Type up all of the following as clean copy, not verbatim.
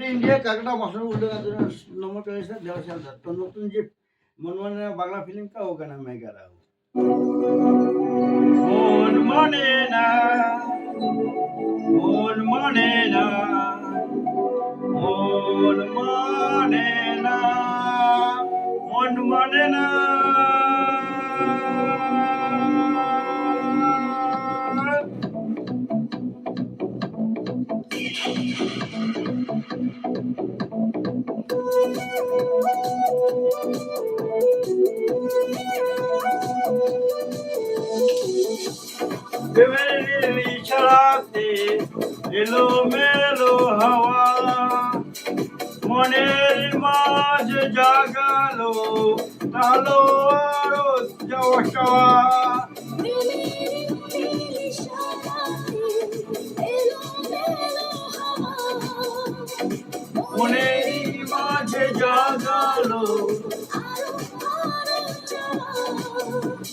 India কাকড়া মাসুর উল্টো নম্বর চলেছে দেওয়ার তো নতুন যে মনমানে বাংলা ফিল্মটা ওখানে আমি গারা মন মানে না মন মানে না মন মানে না মন মানে না বেমেলি ছড়াতে এলোমেলো হাওয়া মনের মাঝে জাগালো আলো আরো যাওয়া চাওয়া মনের মাঝে জাগালো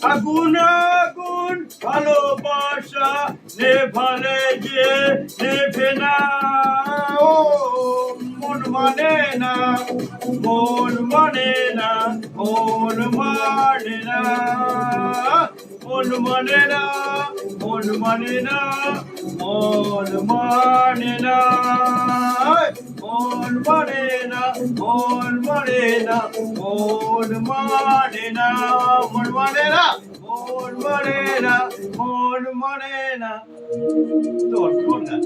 আগুন আগুন ভালোবাসা নেভালে যে নেভে না ও মন মানে না মন মানে না মন মানে না মন মানে না মন মানে না মন মানে না মন মানে না মন মানে না মন মানে না মন মানে না মন মানে না মন মানে না তোর কোন না